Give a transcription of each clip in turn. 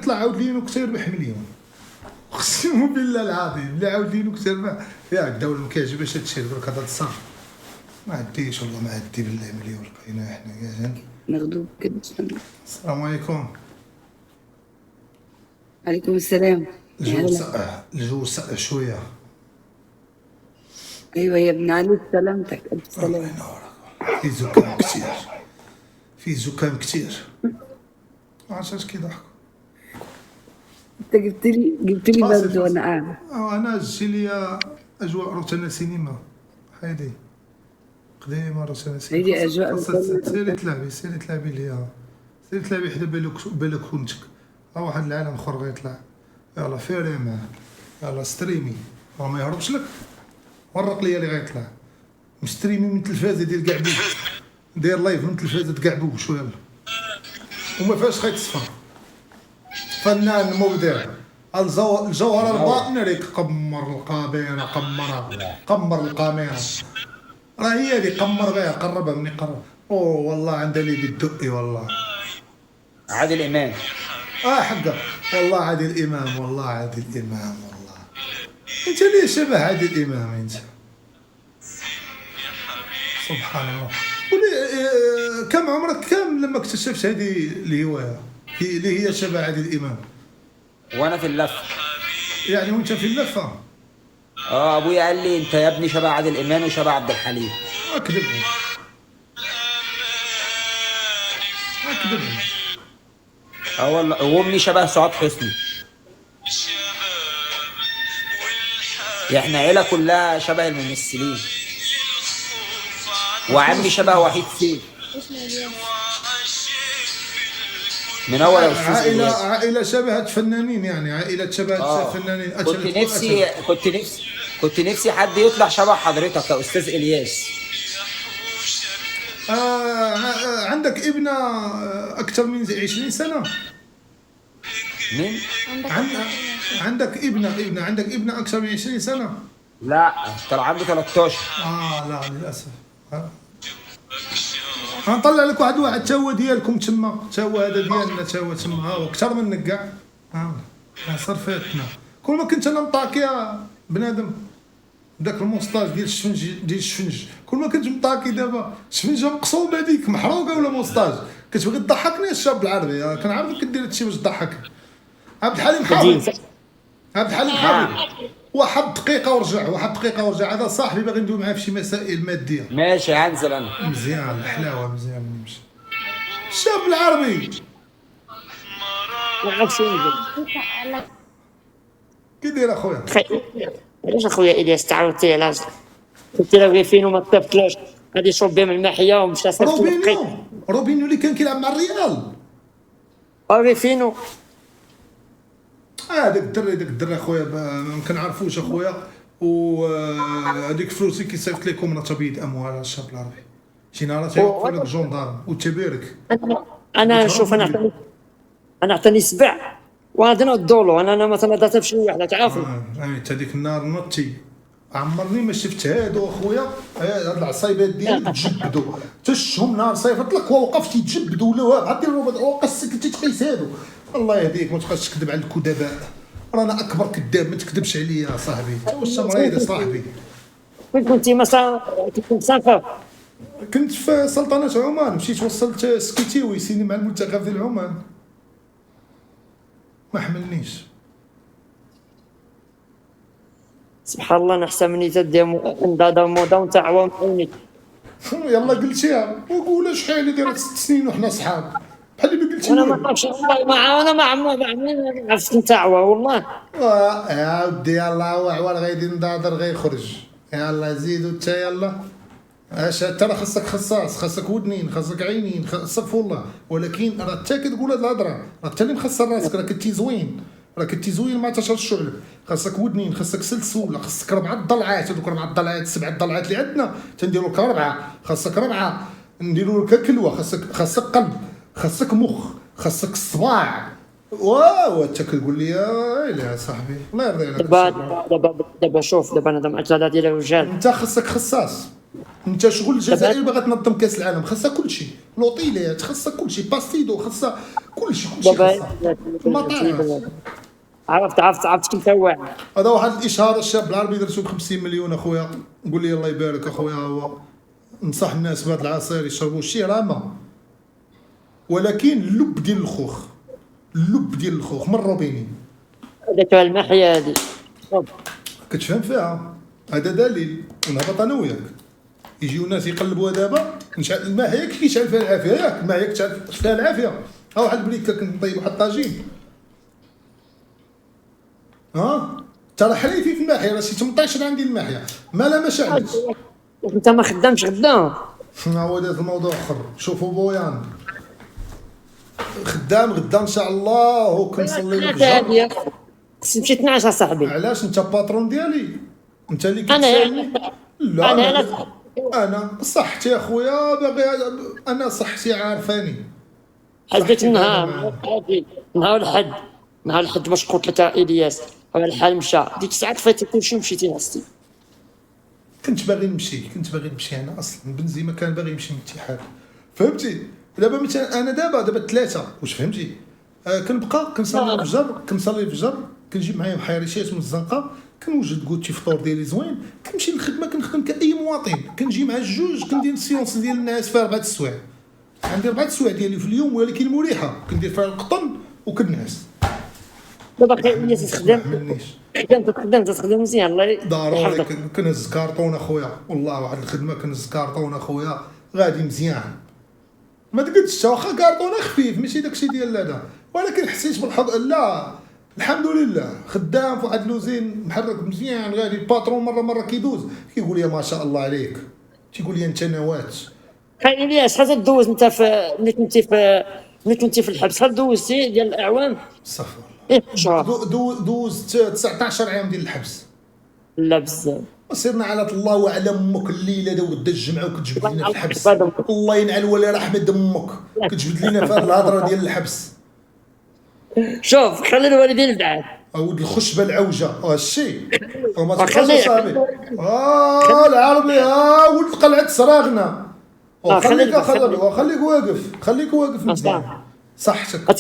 يطلع عاود لينوكس يربح مليون. اقسم بالله العظيم اللي عاود لينوكس يربح. ياك الدوله ما كيعجبهاش هادشي درك هذا الصح. ما عديش والله ما عدي بالله مليون لقينا حنا كاع. ناخدو كده. السلام عليكم. عليكم السلام. الجو ساقع، الجو ساقع شويه. ايوه يا ابن علي سلامتك. الف الله سلام. ينورك. في زكام كتير، في زكام كتير. عرفتش كيضحكوا. انت جبت لي برد وانا قاعده. انا جي ليا اجواء روتانا سينما. هايدي قديمه روتانا سينما. هيدي اجواء سيري تلعبي ليها، سيري تلعبي حدا بالكونتك. ها واحد العالم اخر غيطلع. يلا فيري معاه، يلا ستريمي، راه ما يهربش لك. ورق ليا اللي غيطلع مستريمي من التلفازه ديال كاع بو، داير لايف من التلفازه كاع بو شويه يلا. وما فيهاش خيط صفر. فنان مبدع. الجوهره الباطنه اللي قمر الكاميرا، قمر الكاميرا. راه هي اللي قمر بها، قربها من يقرب. اوه والله عندها لي بالدقي والله. عادل امام. حقا والله عادل امام، والله عادل امام والله. انت ليه شبه عادل امام انت؟ سبحان الله. ولي كم عمرك كم لما اكتشفت هذه الهوايه اللي هي شبه عادل امام؟ وانا في اللفه. يعني وانت في اللفه؟ ابويا قال لي انت يا ابني شبه عادل امام وشبه عبد الحليم. اكذب والله. وامي شبه سعاد حسني. احنا عيله كلها شبه الممثلين. وعمي شبه وحيد سيف من اول الاستاذ عائله شبهت فنانين، يعني عائله شبهت فنانين. كنت نفسي حد يطلع شبه حضرتك يا استاذ الياس. عندك ابنه اكثر من 20 سنه؟ مين؟ عندك ابنه عندك ابنه اكثر من 20 سنه؟ لا كان عنده 13. لا للاسف. غنطلع لك واحد تا هو ديالكم تما، تا هو هذا ديالنا، تا هو تما. ها هو اكثر منك كاع. صرفاتنا كل ما كنت انا مطاكي يا بنادم داك الموسطاج ديال الشفنج كل ما كنت مطاكي دابا شفنجه مقصوبه هذيك محروقه ولا موسطاج كتبغي تضحكني الشاب العربي. كنعرفك كدير هادشي باش تضحك. عبد الحليم حافظ. واحد دقيقه ورجع. هذا صاحبي باغي ندوي معاه في شي مسائل ماديه. ماشي هنزل انا. مزيان حلاوه مزيان نمشي. الشاب العربي كي داير اخويا؟ علاش اخويا الياس تعاودتي على قلت له فين وما طبتلوش غادي يشرب بهم الماحيه ومشى صافي. روبينيو اللي كان كيلعب مع الريال. فينو داك الدري اخويا ما كنعرفوش اخويا. وهذيك فلوسي كيصيفط لكم راه تبيض اموال الشاب العربي. شي نهار تيوقفوا لك جوندارم وتبارك. انا شوف انا عطاني سبع وغادي نضولو. انا مثلا درتها بشي وحده تعرفوا. انت هذيك النهار نوتي عمرني ما شفت هادو اخويا. هاد العصايبات ديالك تجبدوا تشهم نهار صيفط لك ووقفتي تجبدوا ولا غادي وقصك تقيس هادو. الله يهديك ما تبقاش تكذب على الكذباء. رانا اكبر كذاب ما تكذبش عليا يا صاحبي. واش مريض صاحبي؟ وين كنتي كنت مسافر؟ كنت في سلطنه عمان. مشيت وصلت سكيتيوي سيني مع المنتخب ديال عمان ما حملنيش. سبحان الله نحسن مني تدير دادا مودا ونتا عوام عوني. يلا قلتيها وقول شحال دايره 6 سنين وحنا صحاب بحال اللي قلتي. انا ما عرفتش والله انا ما عرفت نتاعوا والله. يا ودي يلا عوال غادي ندادر غيخرج. يلا زيدوا حتى يلا. انت راه خاصك خصاص، خاصك ودنين، خاصك عينين، صف والله. ولكن راه انت كتقول هاد الهضره راه انت اللي مخسر راسك. راه كنتي زوين ما تشرش الشعل. خاصك ودنين، خاصك سلسوله، خاصك 4 ضلعات. هذوك 4 ضلعات 7 ضلعات اللي عندنا تنديروا لك 4. خاصك 4 نديروا لك كلوه. خاصك قلب، خاصك مخ، خاصك الصباع. واو انت كتقول لي يا صاحبي الله يرضي عليك. دابا شوف دابا انا هاد ديال الرجال. انت خاصك خصاص انت شغل الجزائر باغا تنظم كاس العالم، خاصها كلشي، لوطيلات خاصها كلشي، باستيدو خاصها كلشي دابا خاصها المطاعم. عرفت كنت واعي. هذا واحد الاشهار الشاب العربي درتو ب 50 مليون اخويا، نقول لي الله يبارك اخويا. هو نصح الناس بهذا العصير يشربوا شي راه ولكن اللب ديال الخوخ، اللب ديال الخوخ من روبيني هذاك المحيا هذه كتفهم فيها. هذا دليل ونهبط انا وياك، يجيو ناس يقلبوها دابا نشعل الماء ياك كيشعل فيها العافيه، ياك الماء ياك تشعل فيها العافيه. ها واحد البريكه كنطيب واحد الطاجين، ها انت راه حريتي في الماحيه، راه شي 18 عام ديال الماحيه مالا ما شعلتش. انت ما خدامش غدا. هو داز الموضوع اخر. شوفوا بويان خدام غدا ان شاء الله، هو كنصلي له الفجر. خصني نمشي 12 اصاحبي. علاش انت باترون ديالي؟ انت اللي انا كتسالني. لا انا انا صحتي يا خويا باغي، انا صحتي عارفاني. حديت النهار نهار الحد باش قلت لك الياس هذا الحال مشى، ديك الساعه طفيتي كلشي ومشيتي نعستي. كنت باغي نمشي انا اصلا بنزيما كان باغي يمشي من الاتحاد، فهمتي. دابا مثلا انا دابا ثلاثه واش فهمتي. كنبقى كنصلي الفجر كنجيب معايا محيريشات من الزنقه، كنوجد قوتي فطور ديالي زوين، كنمشي للخدمه كنخدم كاي مواطن، كنجي مع الجوج كندير السيونس ديال الناس في 4 السوايع. عندي 4 السوايع ديالي في اليوم ولكن مريحه، كندير فيها القطن وكنعس. دابا خير الناس تخدم مزيان الله ضروري يحفظك. كنهز كارطون اخويا، والله واحد الخدمه كنهز كارطون اخويا غادي مزيان. ما تقدش واخا كارطون خفيف ماشي داكشي ديال هذا، ولكن حسيت بالحظ. لا الحمد لله خدام في واحد لوزين محرك مزيان غادي. الباترون مره كيدوز كيقول لي ما شاء الله عليك، تيقول لي انت نواه. خير الياس شحال دوز انت في ملي كنتي في الحبس؟ شحال دوزتي ديال الاعوام؟ استغفر ايه شهر الله. دوزت 19 عام ديال الحبس. لا بزاف. وصرنا على الله وعلى امك الليله دا ود الجمعه وكتجبد لنا في الحبس. الله ينعل ولي رحمه امك كتجبد لنا في هذه الهضره ديال الحبس. شوف خلي الوالدين بعاد. ولد الخشبه العوجه هادشي وما خلي- تبقاش صاحبي. العربي ولد قلعه سراغنا. خليك واقف مزيان. صحتك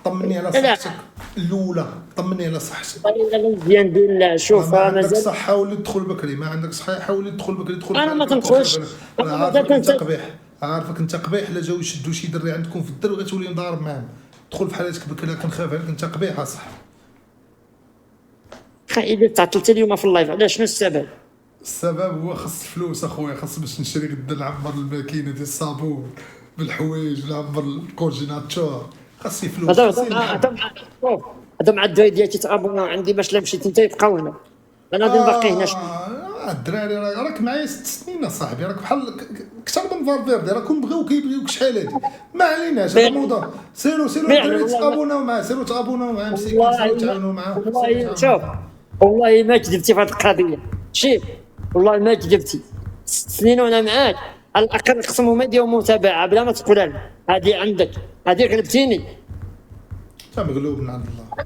طمني على صحتك الاولى، طمني على صحتك. مزيان ديال شوف ما عندك مازال صحه حاول تدخل بكري، ما عندك صحه حاول تدخل بكري. تدخل أنا ما تندخلش. انا عارفك انت قبيح، عارفك انت قبيح. لا جاو يشدوا شي دري عندكم في الدر وغتولي مضارب معاهم. دخل في حالتك بكري كنخاف عليك، انت قبيح اصاحبي. خايب تعطلت اليوم في اللايف علاش؟ شنو السبب؟ السبب هو خص فلوس اخويا، خص باش نشري غدا نعمر الماكينه ديال الصابون بالحوايج، نعمر الكونجيناتور، خاصني فلوس. هذا مع الدراري ديالي تيتابوناو عندي باش لا مشيت انت يبقاو هنا. انا غادي نبقي هنا الدراري راك معايا 6 سنين اصاحبي، راك بحال كثر من فالفيردي، راكم بغيو كيبغيوك شحال هادي. ما عليناش هذا الموضوع. سيروا الدراري تابوناو معاه، سيروا مسكين، سيروا تعاونوا معاه. والله شوف والله ما كذبتي في هذه القضيه. شوف والله ما كذبتي. 6 سنين وانا معاك على الاقل خصهم هما يديروا متابعه بلا ما تقول انا هذه عندك هذه غلبتيني. انت مغلوب من عند الله.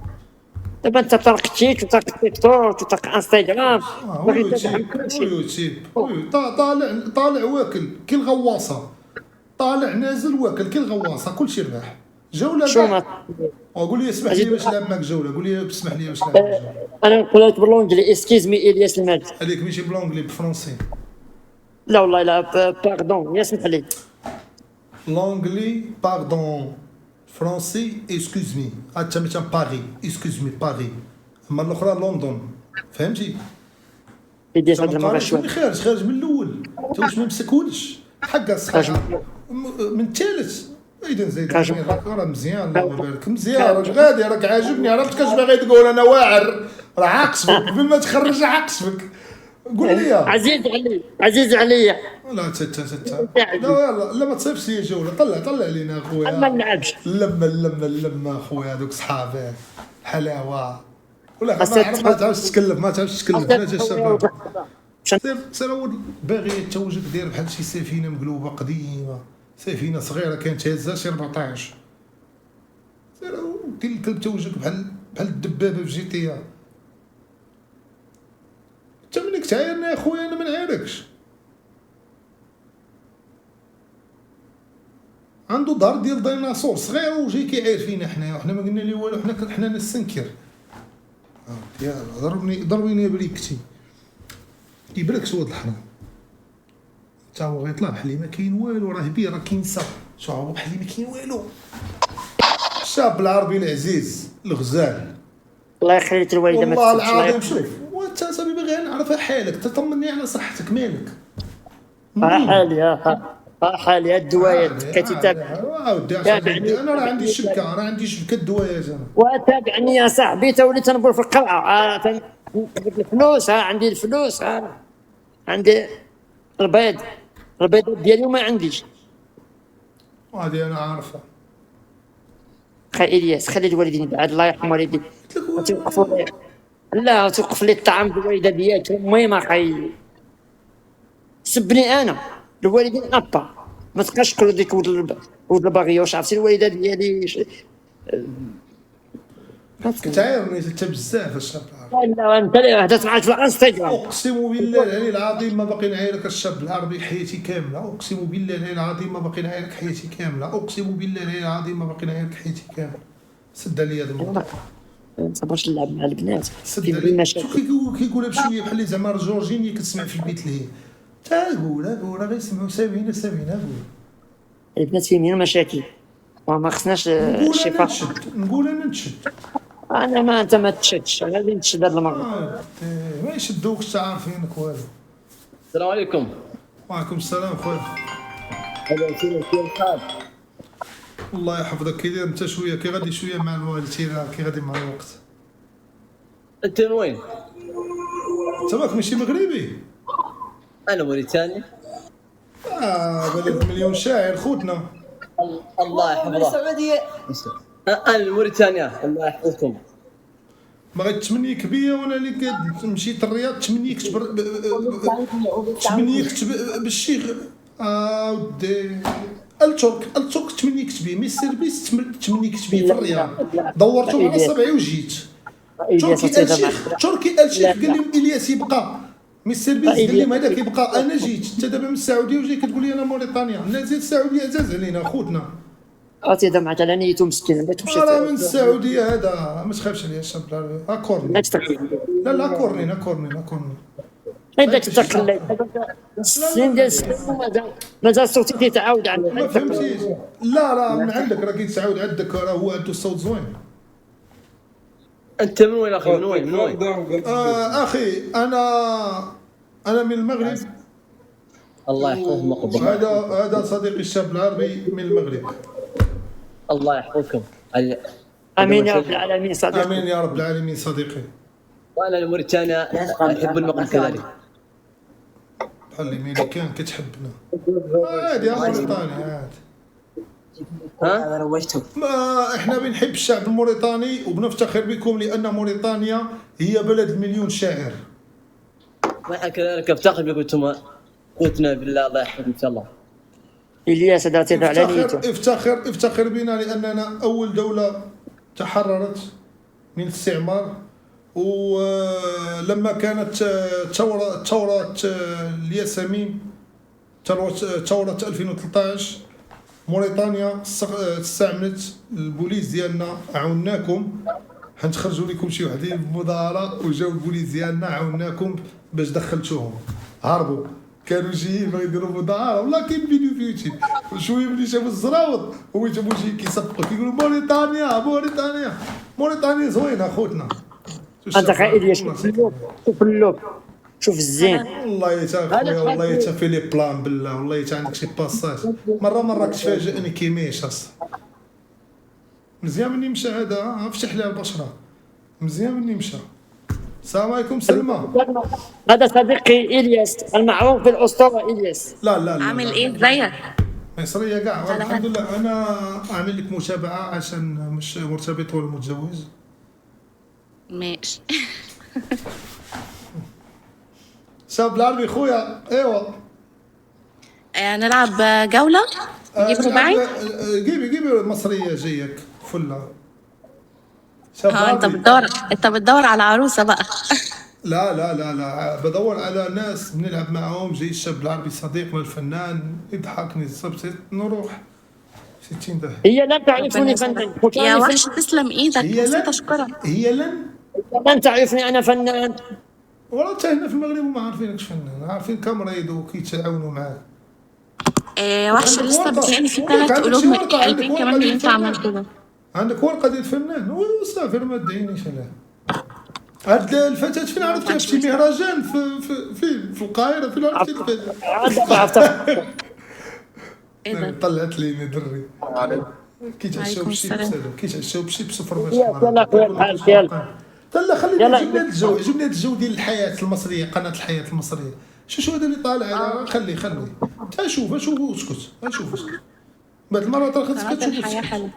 دابا انت طرق تيك وطرق تيك توك وطرق انستغرام ويوتيوب طالع واكل كي الغواصه، طالع نازل واكل كي الغواصه، كلشي رباح. جوله شو كاع. ما وقول لي اسمح لي باش نلعب معك جوله، قول لي بسمح لي باش نلعب معك جوله. انا نقول لك بالونجلي اسكيز مي الياس الماجد. هذيك ماشي بلونجلي بفرنسي. لا والله لا باردون يسمح لي. لونجلي باردون، فرنسي اكسكوز مي. انت مثلا باري اكسكوز مي باري، اما الاخرى لندن، فهمتي. الياس هذا المره شويه خارج من الاول، انت واش ما مسكولش حق الصحه من الثالث. اذا زيد راه مزيان الله يبارك، مزيان راك غادي، راك عاجبني. عرفتك اش باغي تقول، انا واعر راه عاقصفك قبل ما تخرج عاقصفك. قول لي عزيز عليا لا لا يلا لا ما تصيفش لي جوله. طلع لينا اخويا. ما نلعبش لما اخويا هذوك صحابك حلاوه. ولا ما تعرفش تتكلم بلاتي الشباب. سير اول باغي يتوجد داير بحال شي سفينه مقلوبه قديمه، سفينه صغيره كانت هازه شي 14. سير دير الكلب توجك بحال الدبابه في GTA. انت منك تعايرني يا خويا، انا ما نعايركش. عنده ظهر ديال ديناصور صغير وجاي كيعاير فينا حنايا، وحنا ما قلنا ليه والو، حنا نستنكر. يلا ضربني بريكتي كيبركش ولد الحرام. تا هو غيطلع بحالي ما كاين والو، راه بيه راه كينسى. شو هو بحالي ما كاين والو. الشاب العربي العزيز الغزال، الله يخليك الوالده ما والله تسكتش. الله العظيم. يخليك. شوف وانت صاحبي باغي نعرف حالك، تطمني على صحتك، مالك؟ حالي حالي الدوايات كتتابع. اودي انا راه عندي شبكه، دوايات انا. وتابعني يا صاحبي، تا وليت نبر في القرعه. جبت الفلوس، عندي الفلوس، عندي البيض ديالي وما عنديش. وهذه انا عارفه. خي الياس خلي الوالدين بعد، الله يرحم والديك. توقفوا لي، لا توقف لي الطعام بالوالده ديالك. المهم اخي سبني انا الوالدين ابا، ما تبقاش تقول ديك ولد الباغيه. واش عرفتي الوالده ديالي كتعايرني انت بزاف الشاب العربي. لا انت اللي هدرت معاك في الانستغرام. اقسم بالله العلي العظيم ما باقي نعايرك الشاب العربي حياتي كامله. اقسم بالله العلي العظيم ما باقي نعايرك حياتي كامله. اقسم بالله العلي العظيم ما باقي نعايرك حياتي كامله. سد عليا هذا الموضوع. ما تبغاش نلعب مع البنات سد في عليا. المشاكل. شو كيقولها بشويه بحال زعما الجورجيني كتسمع في البيت لهي. تا قول راه غيسمعوا سامعين قول. البنات فيهم المشاكل وما خصناش شي فرق. نقول انا نشد. انا ما انت ما تشدش، انا اللي نتشد هاد المره. ما يشدوكش تا عارفينك والو. السلام عليكم. وعليكم السلام خويا. هذا كيف الحال؟ الله يحفظك. كي داير انت؟ شويه كي غادي شويه مع الوالدين، كي غادي مع الوقت. انت من وين؟ انت ماك ماشي مغربي؟ انا موريتاني. بلد مليون شاعر خوتنا. الله يحفظك. السعوديه. انا من موريتانيا. الله يحفظكم. ما غتمنيك بيا وانا اللي مشيت الرياض تمنيك بالشيخ. ودي الترك تمنيك تبي مي السيرفيس تمنيك تبي في الرياض. دورتو على صبعي وجيت. تركي الشيخ قال لي الياس يبقى مي السيرفيس قال لي هذاك يبقى. انا جيت انت دابا من السعوديه وجاي كتقول لي انا موريتانيا. انا زيد السعوديه عزاز علينا خوتنا. عرفتي هذا معك على نيته مسكين ما تمشي. راه من السعوديه هذا، ما تخافش عليا الشاب العربي. اكورني. لا كورني. هذاك تقلي السن ديال السن مازال صوتي تيتعاود على ما فهمتيش. لا من عندك راه كيتعاود عندك، راه هو عنده الصوت زوين. انت من وين اخي؟ من وين؟ اخي انا من المغرب. الله يحفظك مقبل. هذا صديقي الشاب العربي من المغرب. الله يحفظكم. امين يا رب العالمين صديقي. امين يا رب العالمين صديقي. وانا الموريتانيا احب المغرب كذلك. بحال الامريكان كتحبنا. عادي موريتانيا عادي. ما احنا بنحب الشعب الموريتاني وبنفتخر بكم لان موريتانيا هي بلد المليون شاعر. واحنا كذلك افتخر بكم انتم قوتنا بالله. الله يحفظكم ان شاء الله. الياس هذا تيدعو على نيته. افتخر بنا لاننا اول دوله تحررت من الاستعمار. ولما كانت ثورة الياسمين، ثورة 2013، موريتانيا استعملت البوليس ديالنا. عاوناكم حيت خرجوا لكم شي وحدين بمظاهرة وجاو البوليس ديالنا عاوناكم باش دخلتوهم. هربوا كانوا جايين بغا يديروا مظاهرة. والله كاين فيديو في يوتيوب شويه ملي شافوا الزراوط هما جابوا شي كيسبقوا كيقولوا موريتانيا زوينة خوتنا. انت خايل شوف اللوك شوف الزين. والله يتا خويا والله يتا في لي بلان بالله. والله يتا عندك شي باساج مره كتفاجئني كيميش اصلا. مزيان مني مشى هذا فتح لي البشره. مزيان مني مشى. السلام عليكم سلمى. هذا صديقي الياس المعروف بالاسطوره الياس. لا عامل ايه؟ ازيك؟ مصريه كاع الحمد لله. انا اعمل لك متابعه عشان مش مرتبط ولا متزوج. ماشي. شاب العربي خويا. ايوا نلعب جولة. نجيب رباعي. جيبي مصرية جايك فلة. شاب انت بتدور على عروسة بقى. لا بدور على ناس بنلعب معاهم. جاي الشاب العربي صديقنا الفنان يضحكني صبت نروح 60 درهم. هي لم تعرفني فنان. قلت يا لها وحش تسلم ايدك، هي نسيت لن اشكرك. هي لن لن تعرفني انا فنان. والله حتى هنا في المغرب ما عارفينكش فنان، عارفين كامريد وكيتعاونوا معاك. وحش لسه ورقة. بتهيألي في عندك 3 قلوب شي ورقة، عندك قلبين ورقة كمان اللي ديال ينفع الفنان. اعمل كده. عندك ورقه ديال الفنان وصافي ما تدعينيش عليها. هاد الفتاة فين عرفتيها؟ في شي مهرجان في القاهره، فين عرفتي الفتاة؟ ايه ده؟ طلعت لي دري كيتعشاو عليكم بشيبس، السلام. هذا كيتعشاو بشيبس وفرماج. يلا خويا الحال ديال. تلا خلينا يلا. جبنا هاد الجو، جبنا هاد الجو ديال الحياه المصريه، قناه الحياه المصريه. شو هذا اللي طالع؟ خلي تا شوف اسكت، اسكت. بعد المرات راه خاصك هذا تشوف الحياة اسكت. حلوة.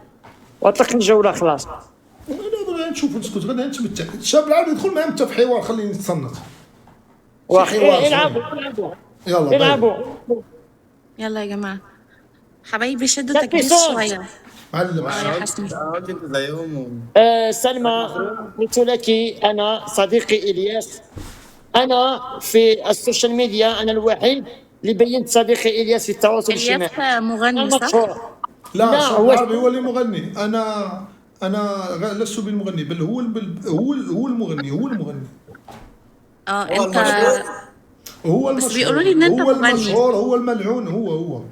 واطلق الجوله خلاص. انا غادي نشوف نسكت، غادي نتمتع. الشاب العربي يدخل معاه انت في حوار، خليني نتصنت. واخا حوار يلعبوا يلا يلعبوا. يلا يا جماعة حبايبي شدوا لا، في تكبيس صوت. شوية. معلم. يا حسني. انت زيهم سلمى، قلت لك انا صديقي الياس، انا في السوشيال ميديا انا الوحيد اللي بينت صديقي الياس في التواصل الاجتماعي. الياس مغني صح؟ مشهور. لا لا، الشاب هو- العربي هو اللي مغني. انا لست بالمغني، بل هو المغني. انت هو بس المشهور، بيقولوا لي إن أنت هو مغني. المشهور، هو الملعون، هو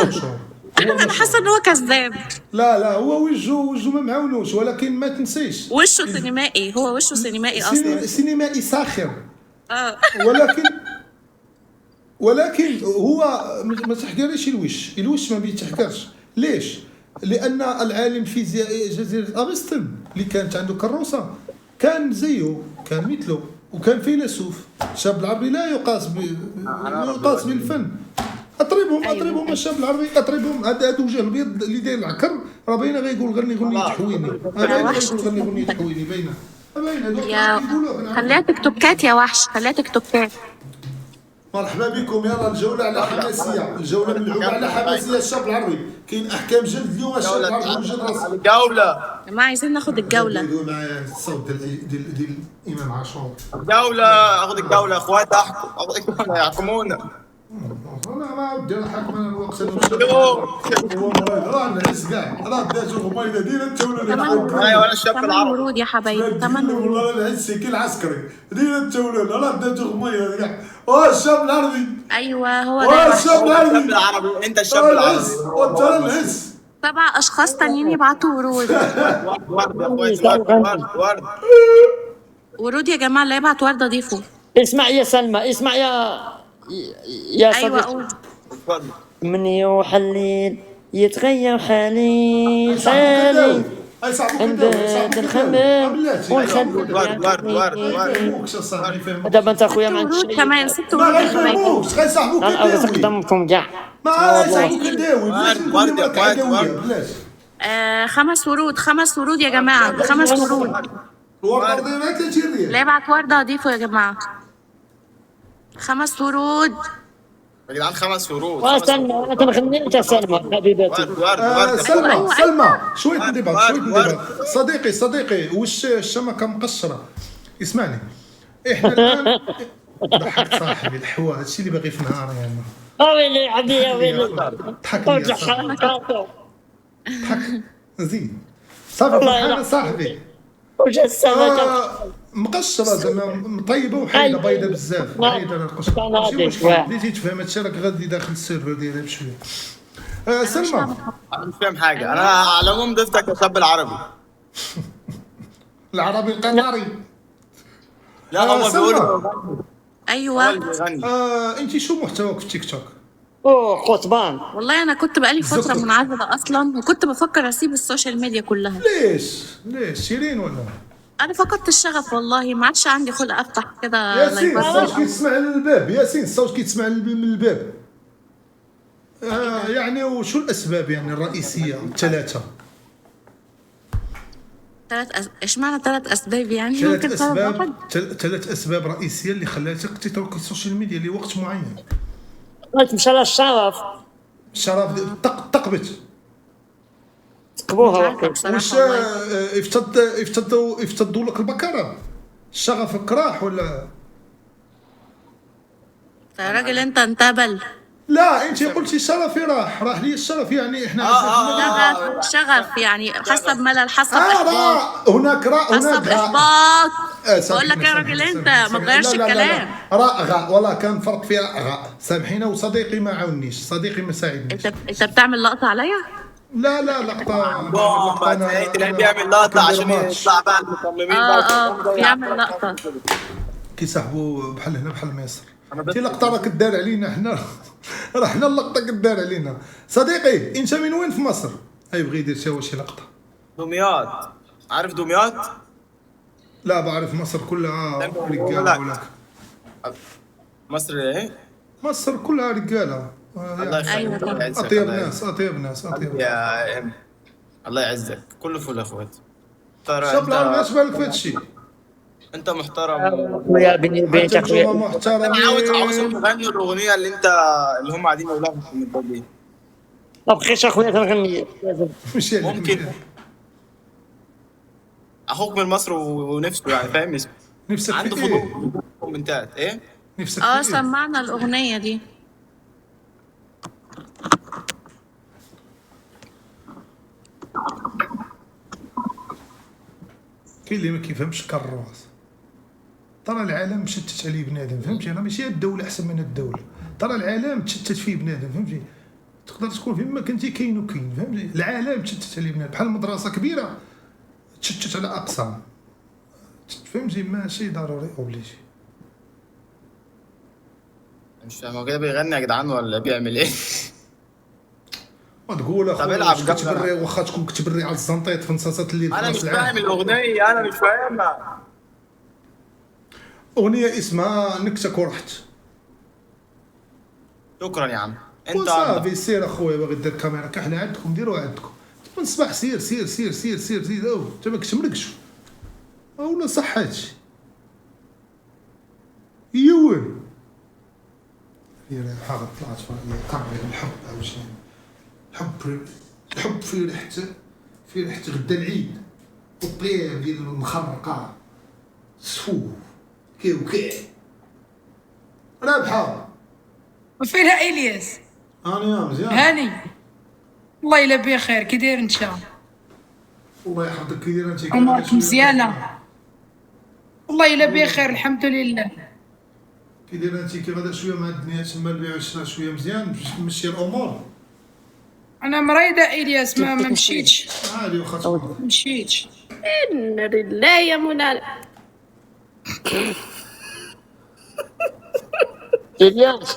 المشهور. انا حاسة ان هو كذاب. لا هو وجهه ما معاونوش، ولكن ما تنسيش وشه سينمائي، هو وشه سينمائي اصلا. سينمائي ساخر. اه ولكن هو ما تحقريش الوش ما بيتحقرش. ليش؟ لان العالم الفيزيائي جزيره ابستن اللي كانت عنده كروسه كان زيه، كان مثله، وكان فيلسوف. الشاب العربي لا يقاس بالفن. اطربهم الشاب العربي، اطربهم. هذا وجه الابيض اللي داير العكر راه باينه غيقول غني غنية حويني. باينه غيقول غني غنية حويني، باينه. خليها تيك توكات يا وحش، خليها تيك توكات. مرحبا بكم. يلا الجولة على حماسية، الجولة ملعوبة على حماسية. الشاب العربي كاين أحكام جلد اليوم. الشاب العربي وجد راسه. جولة يا جماعة عايزين ناخد الجولة. ديروا معايا الصوت ديال الإمام عاشور. جولة اخذ الجولة اخوات احكم يحكمونا. أنا ما ودي نحكم أنا الوقت. هو مريض راه نعس كاع، راه داتو غميضة. دير الجولة اللي ايوه انا الشاب 8 العربي. ورود يا حبايبي، 8 ورود. والله نعس كي العسكري. دير الجولة راه داتو غميضة كاع. الشاب العربي. ايوه هو ده يا وحش. الشاب الشاب العربي. العربي انت الشاب العربي. وانت نعس. 7 اشخاص تانيين يبعتوا ورود. ورد يا اخواتي، ورد. ورود يا جماعة، اللي يبعت وردة ضيفه. اسمع يا سلمى، اسمع يا ايوه صديقي. قول. اتفضل. من يوحى الليل يتغير حالي أي صاحبك عند كداوي. الخمام ورد. دابا انت اخويا ما عندكش ورود كمان، 6 ما ورود يا حبايبي. غيفهموكش، غيصاحبوك انا الرزق كداوي. دمكم كاع. ما صاحبوك كداوي. بلاش نقول لهم راك عدوية. بلاش. 5 ورود يا جماعة، 5 ورود. الورقة ديالها 30 ريال. اللي يبعت وردة ضيفه يا جماعة. 5 ورود. يا جدعان 5 ورود. وسلمى انا تنغني انت سلمى حبيبتي. ورد. سلمى شوية انضباط. صديقي وش الشمكة مقشرة. اسمعني، احنا الان ضحكت صاحبي الحوا. هادشي اللي باغي في نهار يعني. ويلي عبدي يا ويلي. ضحك لي يا صاحبي. ضحك زين. صافي فرحان صاحبي. وش السمكة. مقشرة زعما طيبة وحيدة بيضة بزاف. حيدة القشرة ماشي مشكل. اللي تيجي تفهم هادشي راك غادي داخل السيرفر ديالها بشوية. سلمى انا مش فاهم حاجة. انا على العموم ضفتك يا شاب العربي. العربي القطري. لا هو سلمى. بيقول ايوه بيغني. انت شو محتواك في تيك توك؟ قطبان. والله انا كنت بقالي فترة زقط. منعزلة اصلا، وكنت بفكر اسيب السوشيال ميديا كلها. ليش شيرين ولا؟ انا فقدت الشغف والله، ما عادش عندي خلق افتح كده ياسين الصوت لايفات. كيتسمع من الباب. ياسين الصوت كيتسمع من الباب. يعني وشو الاسباب يعني الرئيسيه الثلاثه؟ ايش معنى 3 اسباب يعني؟ ممكن سبب واحد. ثلاث اسباب رئيسيه اللي خلاتك تترك السوشيال ميديا لوقت معين. قلت مشى للشرف. الشرف تقبت. تقبوها عارفة وقت. بصراحة واش والله. افتضوا لك البكره؟ شغفك راح ولا؟ يا راجل انت انتبل. لا انت قلتي شرفي راح لي الشرف، يعني احنا عزفنا. شغف يعني، حسب ملل، حسب راء، احباط، هناك راء، هناك حسب غاء. احباط. بقول لك يا سامحيني، راجل انت سامحيني. ما تغيرش لا، لا، لا، الكلام. لا. راء غاء، والله كان فرق في راء غاء. سامحينا، وصديقي ما عاونيش، صديقي ما ساعدنيش. انت بتعمل لقطه عليا؟ لا لقطة. اللي بيعمل لقطة عشان يطلع بقى المصممين بقى. بيعمل لقطه. كيسحبوا بحال هنا بحال مصر. انت لقطة راك دار علينا حنا. رحنا اللقطة كدار علينا. صديقي انت من وين في مصر؟ اي بغي يدير شي لقطة. دمياط، عارف دمياط؟ لا بعرف مصر كلها رجالة ولاك. مصر ايه؟ مصر كلها رجالة. الله يخليك، الله يعزك. اطيب الله ناس، اطيب ناس، اطيب. يا إم. الله يعزك، كله فل يا اخوات. ترى شاب العربي اش بالك في هادشي؟ انت محترم. خويا بيني وبينك انتم اخويا. محترمين. انا عاوزهم يغنوا الاغنيه اللي هم قاعدين يقولوها في الكومنتات دي. ما بقيتش اخويا تنغني. مش يعني ممكن. اخوك من مصر ونفسه يعني فاهم، نفسك عنده في ايه؟ فضول كومنتات ايه؟ نفسك في ايه؟ سمعنا الاغنيه دي. كاين اللي ما كيفهمش كالراس. ترى العالم مشتت عليه بنادم، فهمتي؟ انا ماشي الدوله احسن من الدوله، ترى العالم تشتت فيه بنادم، فهمتي؟ تقدر تكون فين ما كنتي كاين وكاين، فهمتي؟ العالم تشتت عليه بنادم، بحال مدرسه كبيره تشتت على اقسام، فهمتي؟ ماشي ضروري اوبليجي. مش فاهم هو كده بيغني يا جدعان ولا بيعمل ايه؟ وتقول طب اخويا العب واش جنب كتبري، واخا تكون كتبري على الزنطيط في نصاصات الليل. انا مش فاهم الاغنيه، انا مش فاهمها. اغنيه اسمها نكتك ورحت. شكرا يا عم. انت وصافي سير اخويا، باغي دير كاميرا كحنا عندكم ديروا عندكم. من الصباح سير سير سير سير سير سير، او انت ما كتمرقش ولا صح هادشي. يوين يا حاضر طلعت كاميرا الحب او شي. الحب في ريحة غدا العيد، والطياب ديال المخرقة، السفوف كي رابحة. وفينها الياس؟ انا مزيان. هاني والله الا بخير، كي داير انت؟ الله يحفظك. كي داير انت؟ امورك مزيانه؟ والله الا بخير الحمد لله. كي داير انت؟ كي غدا شويه مع الدنيا تما البيع والشراء شويه مزيان باش تمشي الامور. انا مريضه الياس، ما مشيتش. عادي واخا تمرض. مشيتش. إن لله يا منى. الياس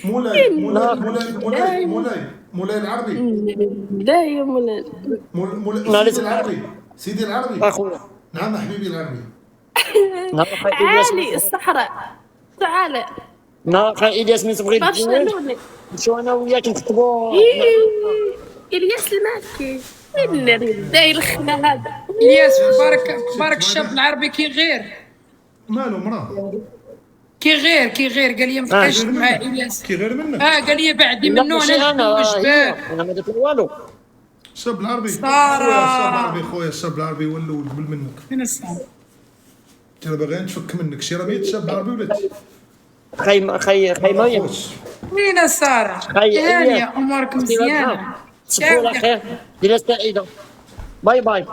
مولاي العربي. لا يا منى. سيدي العربي، سيدي العربي. اخويا. نعم حبيبي العربي. عالي الصحراء، تعال. ناقا الياس من تبغي تتزوج برشلونة. نمشيو انا وياك نكتبوا. الياس الماكي. إن لله الخنا هذا. الياس بارك الشاب العربي كي غير. مالو مراه؟ كي غير قال لي ما بقاش مع الياس. كي غير منك. قال لي بعدي لا منه ماشي انا انا نتزوج باه. انا ما درت والو. الشاب العربي. سارة. الشاب العربي خويا، الشاب العربي هو الاول قبل منك. فين السلام؟ انا باغي نتفك منك. شي راه الشاب العربي ولا خي مريم. وين سارة؟ هانية امورك مزيانة؟ صبحوا على خير، ليلة سعيدة. باي باي.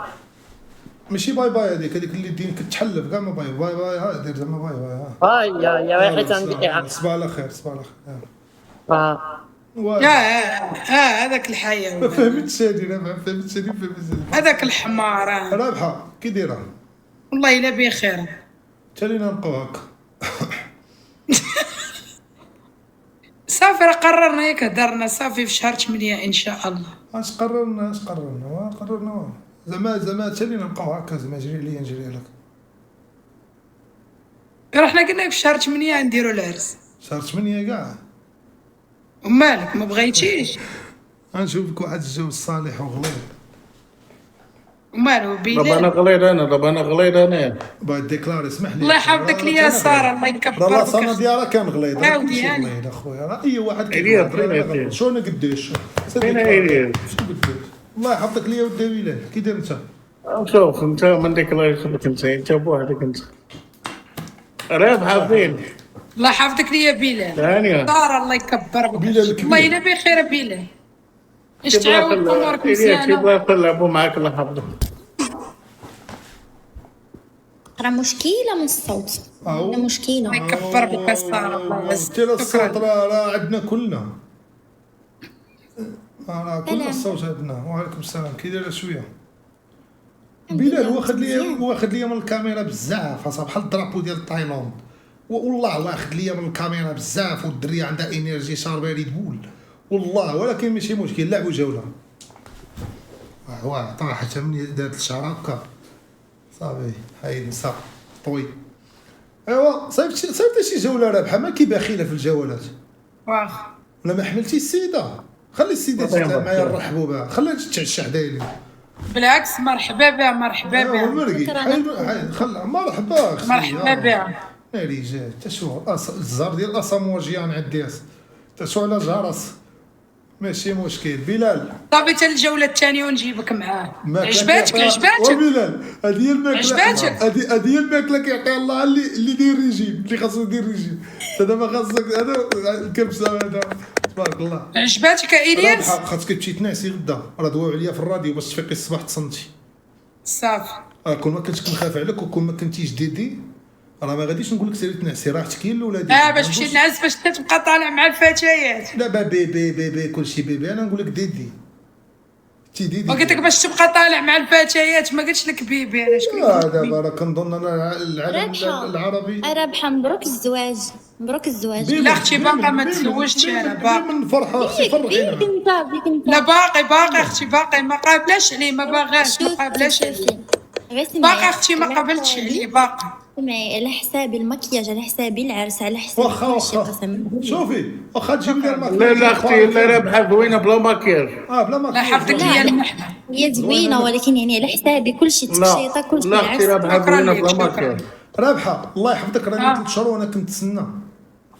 ماشي باي باي، هذيك اللي دين كتحلف كاع ما باي باي، ها دير زعما باي باي. ها باي يا واحد عندي. صباح على خير، صباح على خير. هذاك الحيوان. ما فهمتش هادي، انا ما فهمتش هادي. هذاك الحمار. رابحه كي دايره؟ والله الا بخير. تالينا نبقاو هكا. صافي راه قررنا ياك هضرنا صافي في شهر 8 ان شاء الله. اش قررنا ما قررنا زعما تالينا نبقاو هكا، زعما جري عليا نجري عليك. راه حنا قلنا في شهر 8 نديرو العرس. شهر 8 كاع. ومالك ما بغيتيش؟ غنشوفك واحد الجو صالح وغليظ. ومالو بلال. دابا انا غليظ انا. باغي ديكلاري، اسمح لي. الله يحفظك لي يا ساره، الله يكبرك. راه لاصانا ديالها كان غليظ، راه عاودي كلشي يعني. غليظ اخويا، راه اي واحد إلياس، كيغلط. شو انا قداش؟ فين إلياس؟ شنو قداش؟ الله يحفظك ليا ودي بلال. كي داير انت؟ شوف انت من ديك الله يخليك انت بوحدك انت. رابحه فين؟ الله يحفظك لي يا بلال. ثانية دار الله يكبر بك. بلال الكبير. الله يلا بخير بلال. اش كيف تعاود الله امورك إلياس كيف مزيانه. يلعبوا معاك الله يحفظك. راه مشكلة من الصوت. أهو. عندنا مشكلة. الله يكبر بك السارة الله قلت له الصوت يعزك. راه عندنا كلنا. راه كلنا سلام. الصوت عندنا. وعليكم السلام كي داير شويه. بلال واخد ليا من الكاميرا بزاف اصاحبي بحال الدرابو ديال تايلاند. والله واخد ليا من الكاميرا بزاف والدريه عندها انرجي شاربه ريد بول والله. ولكن ماشي مشكل لعبوا جوله. واه طاحت مني دارت الشعر هكا صافي حيد مساق طوي. ايوا صيفط شي جوله رابحه ما كي باخيله في الجولات. واخ ولا ما حملتي السيده خلي السيده تطلع معايا نرحبوا بها خليها تتعشى حدايا. بالعكس مرحبا بها مرحبا بها المرقي خلها مرحبا اختي. مرحبا بها. مالي جات تشوف الزهر ديال الاسامواجيان عندي تشوف على جرس ماشي مشكل. بلال صافي حتى الجوله الثانيه ونجيبك معاه. ما عجباتك عجباتك بلال هذه هي الماكله عجباتك؟ هذه هي الماكله كيعطيها الله اللي داير ريجيم اللي خاصو يدير ريجيم. انت دابا خاصك هذا الكبسه هذا تبارك الله. عجباتك يا الياس. خاصك تمشي تنعسي غدا راه دواو عليا في الراديو باش تفيقي الصباح تصنتي. صافي كون ما كنتش كنخاف عليك وكون ما كنتيش ديدي راه ما غاديش نقول لك سيري تنعسي راه حتى كاين الاولاد. باش تمشي تنعس باش تبقى طالع مع الفتيات. لا بيبي كلشي بيبي انا نقول لك ديدي تي ديدي. وقلت لك باش تبقى طالع مع الفتيات ما قلتش لك بيبي. انا شكون دابا راه كنظن انا العالم العربي رابحة مبروك الزواج. مبروك الزواج. لا اختي باقا ما تزوجتش انا باقا. من فرحه اختي فرحينا. بيك انت بيك انت. لا باقي اختي باقي ما قابلاش عليه ما باغاش ما قابلاش عليه. باقي اختي ما قابلتش عليه باقي. سمعي على حسابي المكياج على حسابي العرس على حسابي واخا كل شيء واخا قسما. شوفي واخا تجيب لي الماكياج. لا اختي لا رابحه زوينه بلا ماكياج. بلا لا ماكياج. حفظك ليا المحنه. هي زوينة ولكن يعني على حسابي كل شيء تشيطة كل شيء لا اختي العرس. رابحه شكراً زوينه لك، بلا شكراً. ماكياج. رابحه الله يحفظك راني 3 شهور وانا كنتسنى.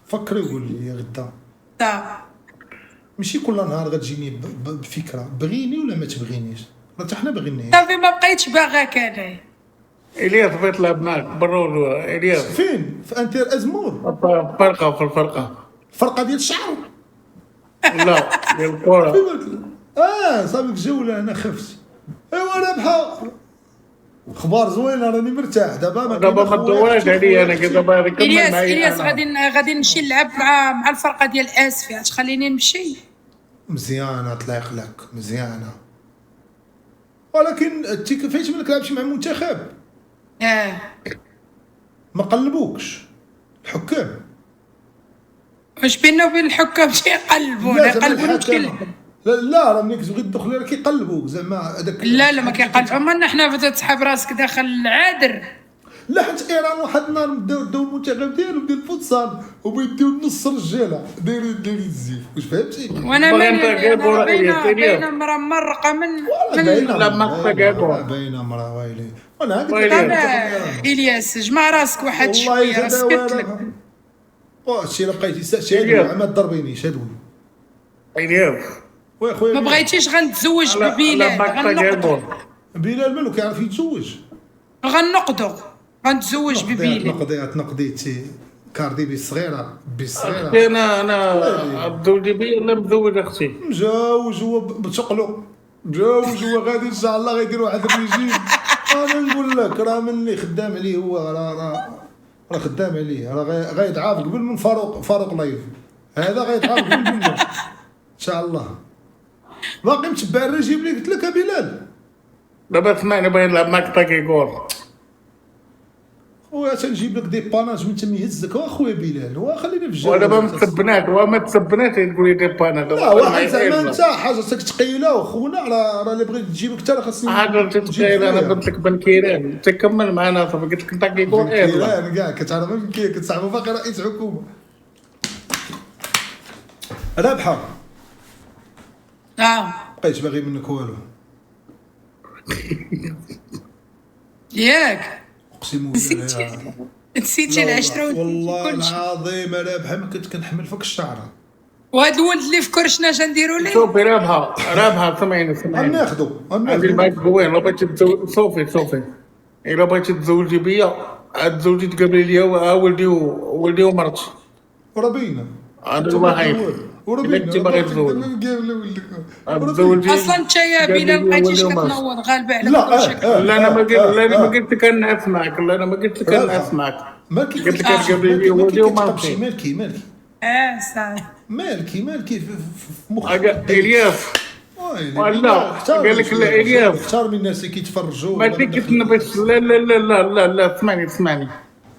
فكري وقول لي غدا صافي ماشي كل نهار غتجيني بفكره بغيني ولا ما تبغينيش راه حتى حنا بغيناش. صافي ما بقيتش باغاك انايا. الياس بغيت نلعب معاك برا الياس. فين في انتر ازمور فرقه في الفرقه. الفرقه ديال الشعر. لا ديال الكره. صافيك جوله انا خفت. ايوا رابحه اخبار زوينه راني مرتاح دابا دابا ما تدورش عليا انا كي دابا نكمل الياس معايا الياس أنا. غادي نمشي نلعب مع الفرقه ديال اسفي. تخليني نمشي. مزيانه تلايق لك مزيانه ولكن انت كيفاش ما كتلعبش مع المنتخب ما قلبوكش الحكام. واش بيننا وبين الحكام شي يقلبونا يقلبونا مشكل. لا راه ملي كتبغي تدخل راه كيقلبوك زعما هذاك. لا ما كيقلبوا ما حنا تسحب راسك داخل العادر. لا حيت ايران واحد النهار داو المنتخب ديالو ديال الفوتسال وبيديو نص رجاله دايرين الزيف واش فهمتي. وانا بغيت باينه مرة مرقه من لا ما باينه مرا ويلي وانا الياس جمع راسك واحد شويه راه سكت لك. هادشي اللي بقيتي شادوي ما تضربيني شادوي. الياس ويا خويا ما بغيتيش غنتزوج ببلال. غنقضوا بلال مالو كيعرف يتزوج. غنتزوج ببلال. تنقضيتي كاردي بي الصغيره انا تزوجي بي ولا مزوج اختي؟ مزوج هو بتقلو مزوج هو غادي ان شاء الله غيدير واحد الريجيم. انا نقول لك راه مني خدام عليه هو راه خدام عليه راه غيتعاف قبل من فاروق لايف هذا غيتعاف قبل منه ان شاء الله. باقي متبع الريجيم اللي قلت لك يا بلال. دابا سمعني بغيت نلعب معاك طاكيكور. خويا تنجيب لك دي باناج وانت ميهزك اخويا بلال وخليني في الجو. ودابا ما تسبناش وما تسبناش تقول لي دي باناج. لا واحد زعما انت حاجتك ثقيله وخونا راه اللي بغيت تجيبك انت راه خاصني حاجه ثقيله. انا قلت لك بن كيران تكمل معنا صافي قلت لك طاكيكور كيران كاع كتعرف من كتصاحبوا باقي رئيس حكومه. رابحه بقيتش باغي منك والو ياك اقسم بالله نسيتي العشره والله العظيم رابحه ما كنت كنحمل فيك الشعره. وهذا الولد اللي في كرشنا اش نديروا ليه. شوفي رابحه سمعيني غناخذوا عندي المايك زوين. لو بغيتي تزوج صوفي الا بغيتي تزوجي بيا عاد تزوجي تقابلي ليا ولدي ومرتي وراه باينه هذا هو حيف. وراه إلا باينه كنتي باغي تزوج. ولك اصلا انت يا بلال مبقيتيش كتنوض غالبه عليك لا لا انا ما قلت لك انعس معك. لا انا ما قلت لك انعس معك. مالكي قلت لك تقابلي لي ولدي وما مالكي مالكي صحيح. مالكي في مخك الياس ولا قال لك لا الياس اختار من الناس اللي كيتفرجوا ماشي كتنبش. لا لا لا لا لا لا اسمعني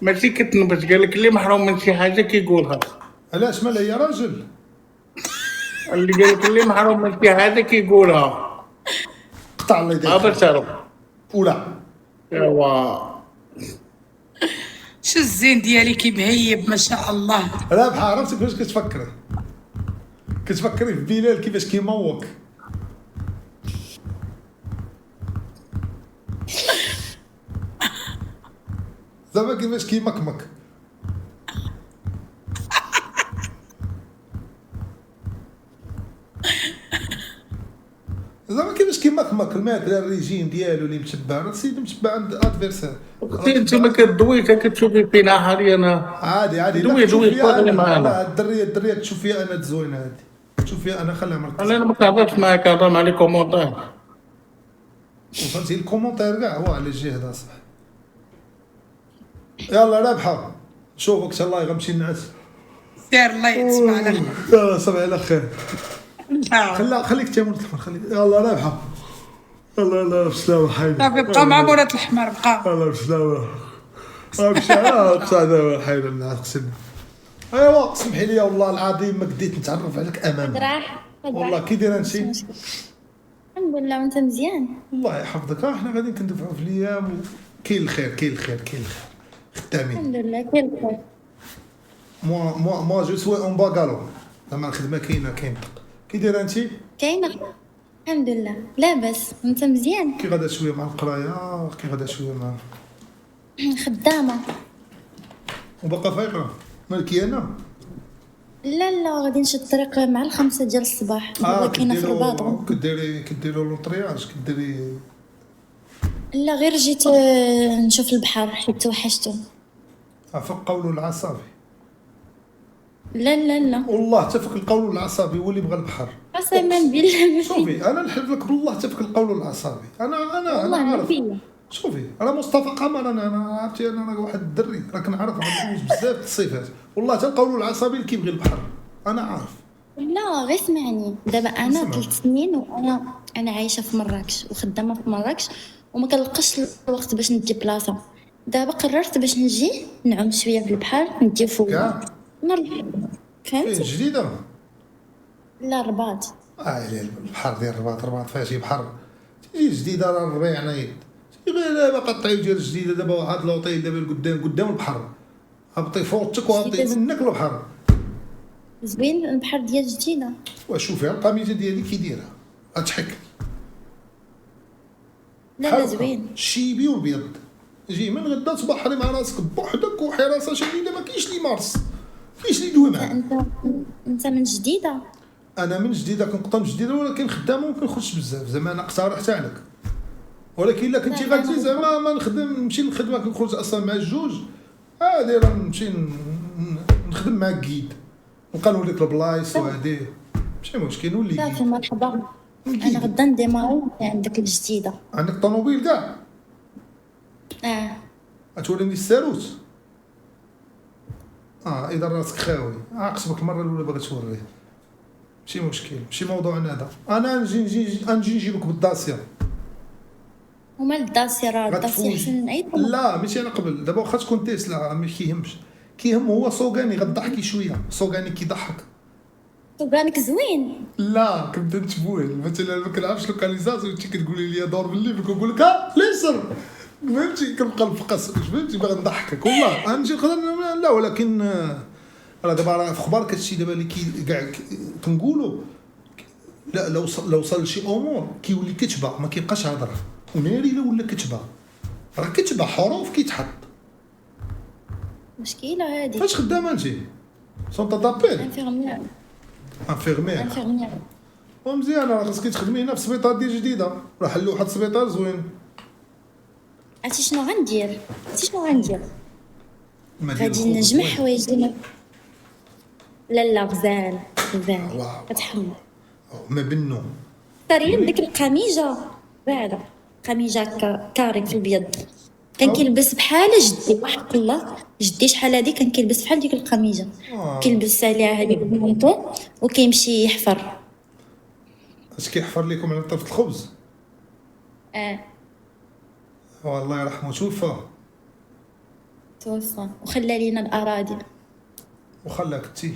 ماشي كتنبش. قال لك اللي محروم من شي حاجه كيقولها. علاش مالها يا راجل اللي قال لك اللي محروم من شي حاجه كيقولها. قطع الله يديك هذا شرف. ولا ايوا شو الزين ديالي كي مهيب ما شاء الله. رابحه عرفتي كيفاش كتفكري في بلال كيفاش كيموق زعما كيفاش كيمكمك زعما كيفاش كيمكمك الماكله الريجيم ديالو اللي متبع راه السيد متبع عند ادفيرسير. اختي انت ما كدويش كتشوفي فينا حاليا. انا عادي دوي تفضلي معانا. الدريه تشوف فيها انا تزوينه هادي تشوف فيها انا خليها مركزه. انا ما كنهضرش معاك كنهضر مع لي كومونتير. وصلتي الكومونتير كاع هو على الجهه صح. يلا رابحه نشوفك ان شاء الله غنمشي نعس. سير الله يتسمع على خير. يلا صباح على خير. خليك تامر الحمر خليك. يلا رابحه يلا بسلامه حيدر. صافي بقى مع مولات الحمار بقى. يلا بسلامه امشي بسلامه حيدر نعس. ايوا سمحي لي والله العظيم ما قديت نتعرف عليك امامك. والله كي دايره انت؟ الحمد لله وانت مزيان. الله يحفظك. احنا غادي كندفعوا في الايام كاين الخير خدامين الحمد لله كاين الخير. موا جو سوي اون باغالو زعما الخدمه كاينه كينطق. كي دايره انت؟ كاينه الحمد لله لاباس وانت مزيان. كي غادا شويه مع القرايه كي غادا شويه مع خدامه وباقا فايقه مالكي انا؟ لا غادي نمشي الطريق مع 5 ديال الصباح. كاينه في الرباط. كديروا لونطرياج كديري؟ لا غير جيت نشوف البحر حيت توحشتو. فك قولوا العصافي. لا والله تفك القول العصبي هو اللي بغى البحر. قسما بالله. شوفي انا نحلف لك بالله تفك القول العصبي. انا عارف. شوفي انا مصطفى قمر. انا عرفتي انا واحد الدري راك نعرف غندوز بزاف الصفات. والله حتى القول العصبي اللي كيبغي البحر انا عارف. لا غير اسمعني دابا انا 3 سنين وانا عايشه في مراكش وخدامه في مراكش وما كنلقاش الوقت باش ندي بلاصه. دابا قررت باش نجي نعوم شويه في البحر ندي فوق فهمتي؟ جديده؟ لا الرباط. البحر ديال الرباط فيها شي بحر تجي جديده راه الربيع نايض. غير دابا قطعي ديال جديده دابا واحد لوطيل دابا قدام البحر هبطي فوتك وهبطي منك البحر. زوين البحر ديال جديده. وشوفي القميجه ديالي كي دايره غتضحك. لا زوين الشيبي والبيض. جي من غدا تبحري مع راسك بوحدك وحراسه شديده ما كاينش لي مارس كاينش لي دوي معاك. انت من جديده؟ انا من جديده كنقطع من جديده ولكن خدامه وما كنخرجش بزاف زعما انا اقترحت عليك. ولكن الا كنتي غادي زعما ما نمشي للخدمه كنخرج اصلا مع الجوج عادي راه نمشي نخدم معاك كيد نبقى نوريك البلايص وهادي ماشي مشكل نولي صافي مرحبا. انا غدا نديماري عندك الجديده. عندك طوموبيل كاع؟ غتوريني الساروت؟ اذا راسك خاوي عاقسمك المره الاولى باغي توريه ماشي مشكل ماشي موضوعنا هذا. انا نجي نجيبك بالداسيه. ومال الداسيه راه الداسيه احسن من اي طوموبيل. لا ماشي انا قبل دابا واخا تكون تيسلا ما كيهمش. كيهم هو سوغاني غضحكي شويه. سوغاني كيضحك. سوغانك زوين. لا كنت نتبوه مثلا ما كنعرفش لوكاليزاسيون انت كتقولي لي دور بالليل كنقول لك ليسر فهمتي كنبقى نفقس فهمتي باغي نضحكك والله نجي نقدر لا ولكن راه دابا راه في اخبار كتشي دابا اللي كاع كنقولوا لا لو وصل لشي امور كيولي كتبه ما كيبقاش هضره وناري لا ولا كتبه راه كتبه حروف كيتحط. مشكله هادي. فاش خدامه انت؟ سونطا دابيل انفيرمير ومزيان راه خاصك تخدمي هنا في السبيطار ديال جديده راه حلوا واحد السبيطار زوين. عرفتي شنو غندير؟ غادي نجمع حوايج لا غزال غزال واو. كتحمر. ما بنو. طريا ديك القميجه بعدا قميجه كاري في البيض كان كيلبس بحال جدي وحق الله جدي شحال هادي كان كيلبس بحال ديك القميجه كيلبس عليها هاديك المونطو وكيمشي يحفر. اش كيحفر لكم على طرف الخبز؟ اه والله يرحمه توفى توفى وخلى لينا الاراضي وخلاك تي.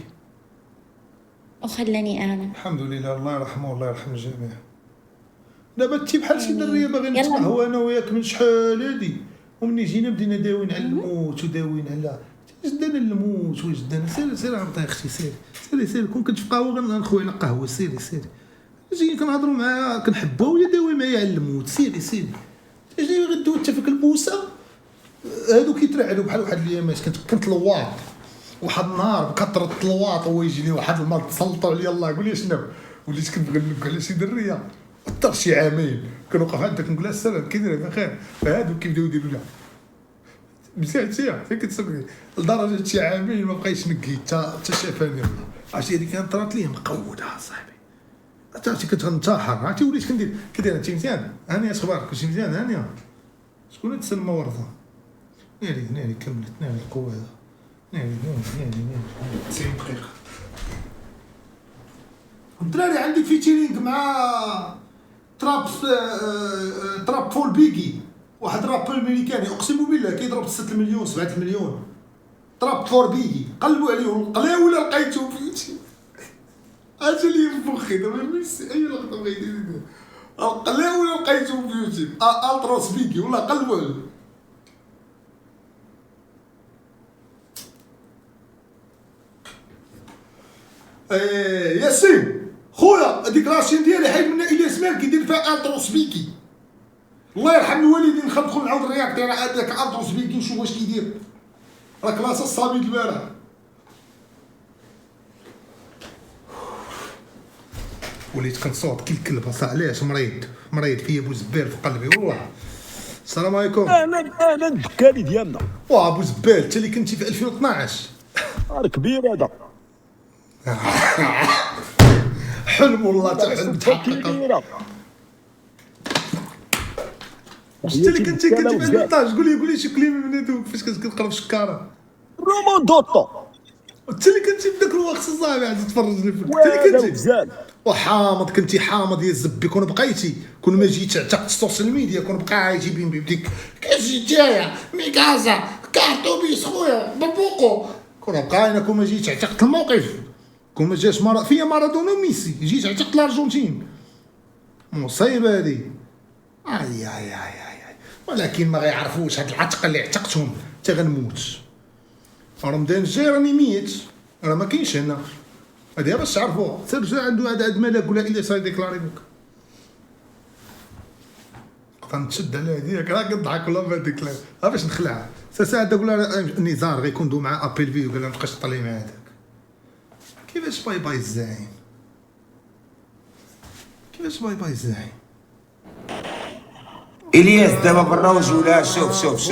وخلاني انا. الحمد لله الله يرحمه والله يرحم الجميع. دابا تي بحال شي دريه باغي يلا. نتقهوى انا وياك من شحال هادي ومني جينا بدينا داويين على الموت وداويين على جدنا الموت وجدنا سيري عرفتي اختي سيري كون كنت في قهوه غنخوي على قهوه سيري جايين كنهضروا معاها كنحبها وهي داوي معايا على الموت سيري جاي غدوي انت فيك البوسه هادو كيترعدوا بحال واحد الايامات كنت لواط واحد النهار بكثرة الطلواط هو يجيني واحد المرض تسلطوا عليا الله قول لي شنو وليت كنبغي نلوك على شي دريه اكثر شي عامين كنوقف عندك نقول لها السلام كي دايره بخير فهادو كيبداو يديروا لها مزيان فين كتسكري لدرجه شي عامين ما بقيتش نقي حتى شافاني والله عرفتي هذيك كانت طرات لي مقوده صاحبي عرفتي كنت غنتحر عرفتي وليت كندير كداير انت مزيان هانيه اش اخبارك كلشي مزيان هانيه شكون تسلم ورثه ناري كملت ناري القوه هذا ناري 90 دقيقة. الدراري عندي فيتشرينغ مع تراب فول بيجي واحد رابر امريكاني اقسم بالله كيضرب 6 مليون 7 مليون تراب فور بيجي قلبوا عليه القلاو ولا لقيتو في يوتيوب اجا لي في مخي دابا نسي اي لقطه بغيت ندير القلاو ولا لقيتو في يوتيوب التروس بيجي والله قلبوا عليه. ياسين خويا هذيك راشين ديالي حيد منا الياس مالك كيدير فيها التروس بيكي الله يرحم الوالدين ندخل نعاود الرياض تاع هذاك التروس بيكي نشوف واش كيدير راه كلاصه الصامد البارح. وليت كنصوت كي الكلب اصاح علاش مريض فيا بوزبال في قلبي والله. السلام عليكم. اهلا الدكاني ديالنا. واه بوزبال انت اللي كنتي في 2012 نهار كبير هذا. حلم والله تاع حلم تحقق. انت اللي كنتي في 2012 قول لي شي كلمه من هذوك فاش كتقرب شكاره. روموندوطو. انت اللي كنتي في ذاك الوقت صاحبي عاد تفرجني فيك انت اللي كنتي وحامض كنتي حامض يا الزبي كون بقيتي كون ما جيتش اعتقت السوشيال ميديا كون بقيتي بين بديك كاجي جايه ميكازا كارطوبيس خويا بابوكو كون بقينا كون ما جيتش اعتقت الموقف كون ما جاش فيا مارادونا وميسي جيت اعتقت الارجنتين مصيبه هذه اي ولكن ما غيعرفوش هاد العتق اللي اعتقتهم حتى غنموت رمضان الجاي راني ميت راه ما كاينش هنا هادي باش تعرفوها سير جا عنده هاد مالك ولا الا صاي ديكلاري بك غنتشد على هاديك راه كنضحك ولا ما ديكلاري باش نخلعها ساعه نقول لها نزار غيكون مع ابل فيو قال لها مابقاش تطلعي مع هذاك كيفاش باي الزعيم كيفاش باي الزعيم الياس دابا بالروج ولا شوف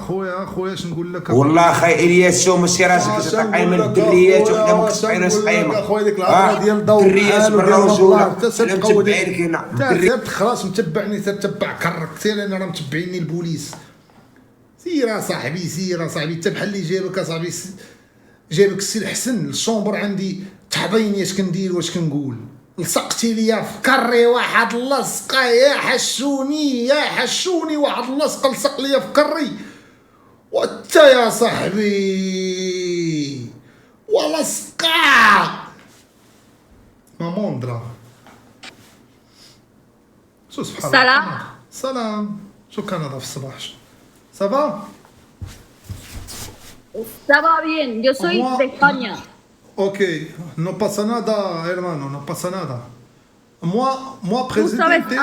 خويا اش نقول لك والله اخي الياس شوف ماشي راسك كتقايم من الدريات وحنا ما كتبقيناش قايمه خويا ديك الهضره ديال الضوء الدريات بالروج ولا متبعينك هنا الدريات خلاص متبعني تتبع كرك سير انا راه متبعيني البوليس سير صاحبي انت بحال اللي جابك اصاحبي جابك السي الحسن الشومبر عندي تحضيني اش كندير واش كنقول لصقتي ليا في كري واحد اللصقه يا حشوني واحد اللصقه لصق ليا في كري وانت يا صاحبي ولصقه ماموندرا شو سبحان الله سلام شو كان هذا في الصباح صافا Ça va bien, yo soy de España. Ok, no pasa nada, hermano, no pasa nada. Moi, presidente.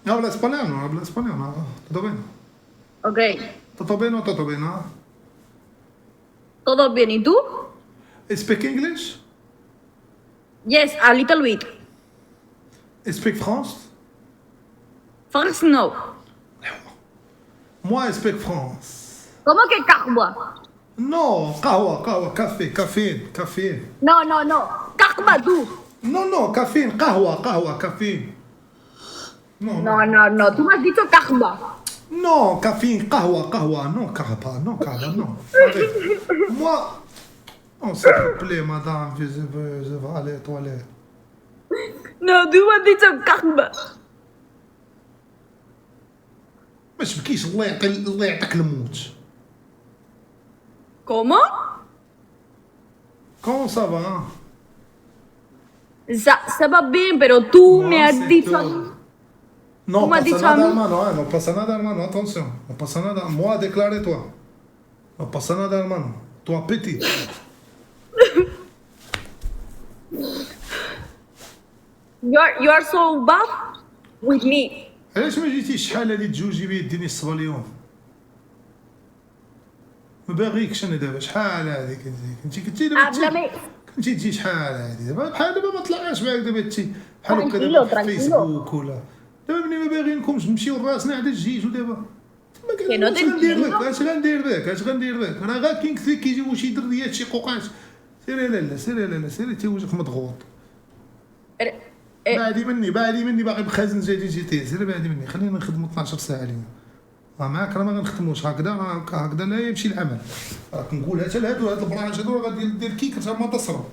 Habla español, todo bien. Ok. Todo bien, ¿no? Todo bien, ¿y tú? Speak English? Yes, a little bit. Speak France? France, no. Moi, I speak France. ¿Cómo que cagua? نو قهوه كافيين No, no, no. Kakba, do. نو كافيين قهوه كافيين No, no. Tú me has dicho kakba. نو كافيين قهوه نو كهبه نو moi on s'il vous plaît madame je vais aller aux toilettes. No, tú me has dicho kakba. ما تبكيش الله يعطيك الموت. ¿Cómo? Comment ça va? Ça va bien, pero tú me has dicho... Non, Vous m'avez passa dit ça, nada non? hermano, non passa nada hermano, attention. Non passa nada, moi déclarez-toi. Non passa nada hermano, toi petit. You are so bad with me. علاش ما جيتيش شحال هادي تجوجي بيا ديني الصبا اليوم؟ ما باغيكش انا دابا شحال هادي كنتي دابا كنتي تجي شحال هادي دابا بحال دابا ما طلعاش معاك دابا تجي بحال هكا دابا في فيسبوك ولا دابا ملي ما باغيينكمش نمشيو لراسنا عاد تجيجو دابا تما اش غندير بك راه غير كيجيو شي دريات شي قوقاش سيري لا سيري تيوجهك مضغوط بعدي مني باغي بخازن جديد جيتي سير بعدي مني خلينا نخدموا 12 ساعه اليوم معاك راه ما غنخدموش هكذا لا يمشي العمل راك نقولها حتى لهادو هاد البرانش هادو راه غادي دير كيك حتى ما تصرف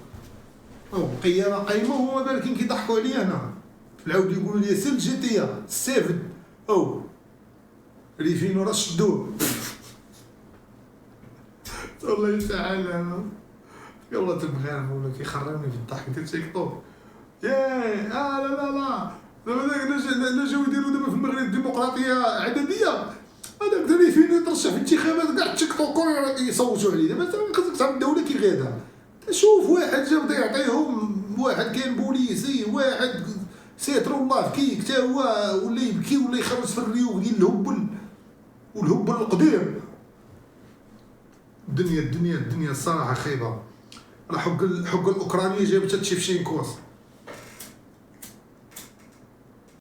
القيامه قايمه وهما بالكين كيضحكوا عليا انا العاود يقولوا لي سير جي تي 7 ريفينو راه شدوه والله يسعل انا يلا تبغينا ولا كيخربني في الضحك ديال تيك توك ياه لا دابا داك جاو يديروا دابا في المغرب ديمقراطيه عدديه هذاك اللي فين يترشح في الانتخابات كاع تيك توكر يصوتوا عليه دابا خاصك تعرف الدوله كي غادا شوف واحد جا بدا يعطيهم واحد كان بوليسي واحد سيتر الله في كيك حتى هو ولا يبكي ولا يخرج في الريوغ ديال الهبل والهبل القديم الدنيا الصراحه خايبه راه حق الاوكرانيه جابت تشيفشينكوس